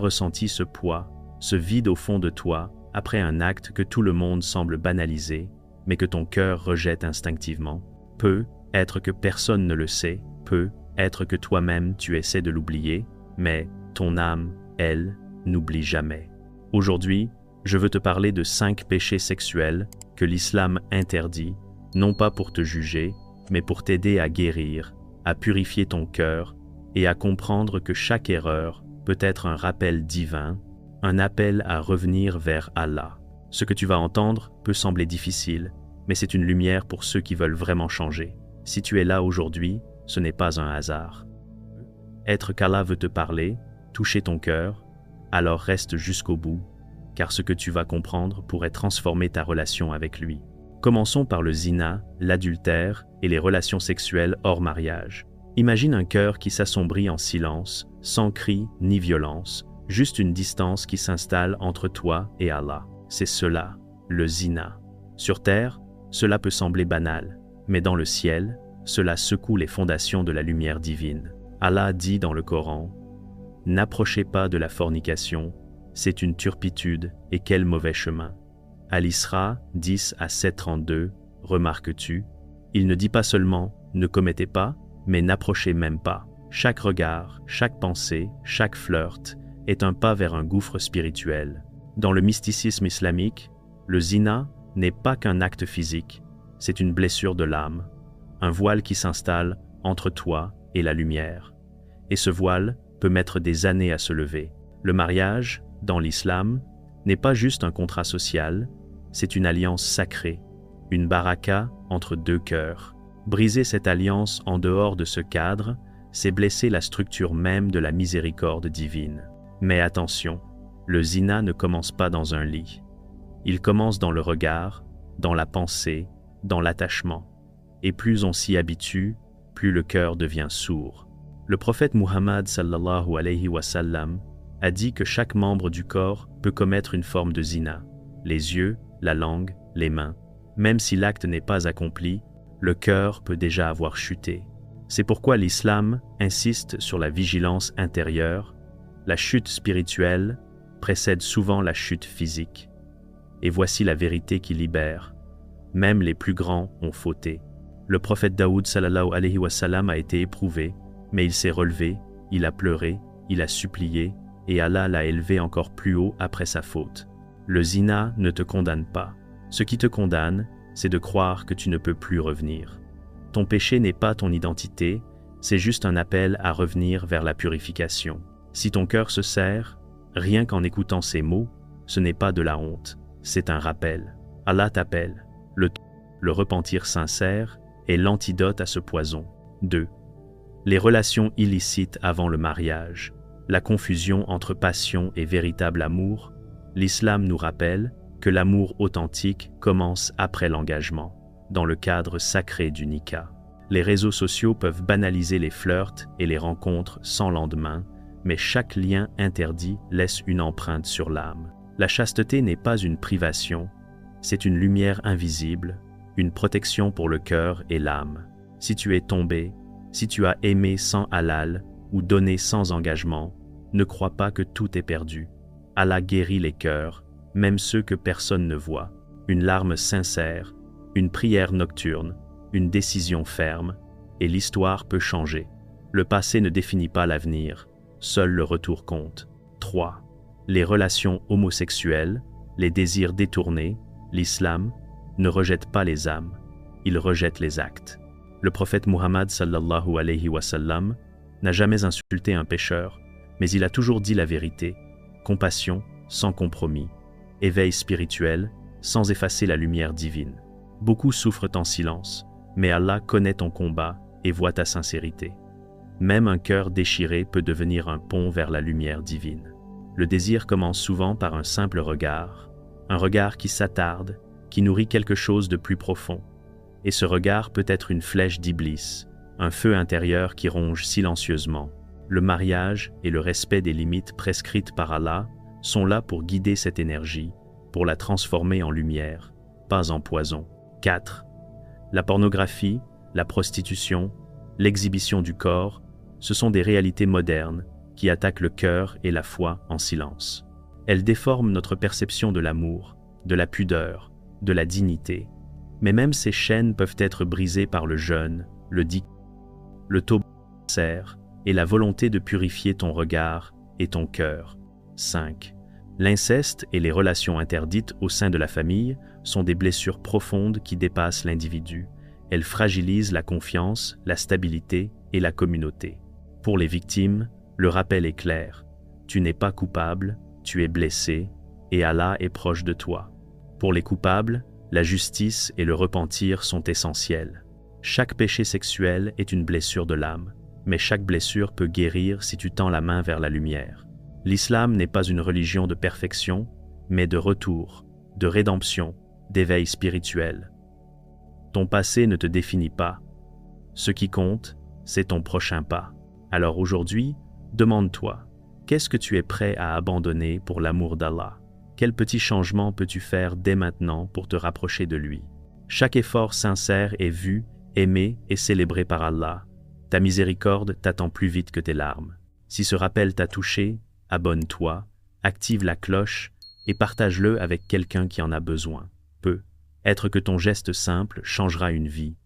ressenti ce poids, ce vide au fond de toi, après un acte que tout le monde semble banaliser, mais que ton cœur rejette instinctivement? Peut être que personne ne le sait, peut être que toi-même tu essaies de l'oublier, mais ton âme, elle, n'oublie jamais. Aujourd'hui, je veux te parler de 5 péchés sexuels que l'islam interdit, non pas pour te juger, mais pour t'aider à guérir, à purifier ton cœur et à comprendre que chaque erreur peut être un rappel divin, un appel à revenir vers Allah. Ce que tu vas entendre peut sembler difficile, mais c'est une lumière pour ceux qui veulent vraiment changer. Si tu es là aujourd'hui, ce n'est pas un hasard. Être qu'Allah veut te parler, toucher ton cœur, alors reste jusqu'au bout, car ce que tu vas comprendre pourrait transformer ta relation avec lui. Commençons par le zina, l'adultère et les relations sexuelles hors mariage. Imagine un cœur qui s'assombrit en silence, sans cri ni violence, juste une distance qui s'installe entre toi et Allah. C'est cela, le zina. Sur terre, cela peut sembler banal, mais dans le ciel, cela secoue les fondations de la lumière divine. Allah dit dans le Coran: « N'approchez pas de la fornication, c'est une turpitude et quel mauvais chemin. » Al-Isra 10 à 7:32, remarques-tu? Il ne dit pas seulement « ne commettez pas », mais n'approchez même pas. Chaque regard, chaque pensée, chaque flirt est un pas vers un gouffre spirituel. Dans le mysticisme islamique, le zina n'est pas qu'un acte physique, c'est une blessure de l'âme, un voile qui s'installe entre toi et la lumière. Et ce voile peut mettre des années à se lever. Le mariage, dans l'islam, n'est pas juste un contrat social, c'est une alliance sacrée, une baraka entre deux cœurs. Briser cette alliance en dehors de ce cadre, c'est blesser la structure même de la miséricorde divine. Mais attention, le zina ne commence pas dans un lit. Il commence dans le regard, dans la pensée, dans l'attachement. Et plus on s'y habitue, plus le cœur devient sourd. Le prophète Muhammad sallallahu alayhi wa sallam a dit que chaque membre du corps peut commettre une forme de zina. Les yeux, la langue, les mains. Même si l'acte n'est pas accompli, le cœur peut déjà avoir chuté. C'est pourquoi l'islam insiste sur la vigilance intérieure. La chute spirituelle précède souvent la chute physique. Et voici la vérité qui libère. Même les plus grands ont fauté. Le prophète Daoud sallallahu alayhi wa sallam a été éprouvé, mais il s'est relevé, il a pleuré, il a supplié, et Allah l'a élevé encore plus haut après sa faute. Le zina ne te condamne pas. Ce qui te condamne, c'est de croire que tu ne peux plus revenir. Ton péché n'est pas ton identité, c'est juste un appel à revenir vers la purification. Si ton cœur se serre, rien qu'en écoutant ces mots, ce n'est pas de la honte, c'est un rappel. Allah t'appelle. Le repentir sincère est l'antidote à ce poison. 2. Les relations illicites avant le mariage. La confusion entre passion et véritable amour. L'islam nous rappelle que l'amour authentique commence après l'engagement, dans le cadre sacré du nikah. Les réseaux sociaux peuvent banaliser les flirts et les rencontres sans lendemain, mais chaque lien interdit laisse une empreinte sur l'âme. La chasteté n'est pas une privation, c'est une lumière invisible, une protection pour le cœur et l'âme. Si tu es tombé, si tu as aimé sans halal ou donné sans engagement, ne crois pas que tout est perdu. Allah guérit les cœurs, même ceux que personne ne voit. Une larme sincère, une prière nocturne, une décision ferme, et l'histoire peut changer. Le passé ne définit pas l'avenir, seul le retour compte. 3. Les relations homosexuelles, les désirs détournés, l'islam ne rejette pas les âmes, il rejette les actes. Le prophète Muhammad sallallahu alayhi wa sallam n'a jamais insulté un pécheur, mais il a toujours dit la vérité, compassion sans compromis, éveil spirituel sans effacer la lumière divine. Beaucoup souffrent en silence, mais Allah connaît ton combat et voit ta sincérité. Même un cœur déchiré peut devenir un pont vers la lumière divine. Le désir commence souvent par un simple regard, un regard qui s'attarde, qui nourrit quelque chose de plus profond. Et ce regard peut être une flèche d'Iblis, un feu intérieur qui ronge silencieusement. Le mariage et le respect des limites prescrites par Allah sont là pour guider cette énergie, pour la transformer en lumière, pas en poison. 4. La pornographie, la prostitution, l'exhibition du corps, ce sont des réalités modernes qui attaquent le cœur et la foi en silence. Elles déforment notre perception de l'amour, de la pudeur, de la dignité. Mais même ces chaînes peuvent être brisées par le jeûne, le taureau et la volonté de purifier ton regard et ton cœur. 5. L'inceste et les relations interdites au sein de la famille sont des blessures profondes qui dépassent l'individu. Elles fragilisent la confiance, la stabilité et la communauté. Pour les victimes, le rappel est clair. Tu n'es pas coupable, tu es blessé, et Allah est proche de toi. Pour les coupables, la justice et le repentir sont essentiels. Chaque péché sexuel est une blessure de l'âme, mais chaque blessure peut guérir si tu tends la main vers la lumière. L'islam n'est pas une religion de perfection, mais de retour, de rédemption, d'éveil spirituel. Ton passé ne te définit pas. Ce qui compte, c'est ton prochain pas. Alors aujourd'hui, demande-toi, qu'est-ce que tu es prêt à abandonner pour l'amour d'Allah? Quel petit changement peux-tu faire dès maintenant pour te rapprocher de lui? Chaque effort sincère est vu, aimé et célébré par Allah. Ta miséricorde t'attend plus vite que tes larmes. Si ce rappel t'a touché, abonne-toi, active la cloche et partage-le avec quelqu'un qui en a besoin. Peut-être que ton geste simple changera une vie.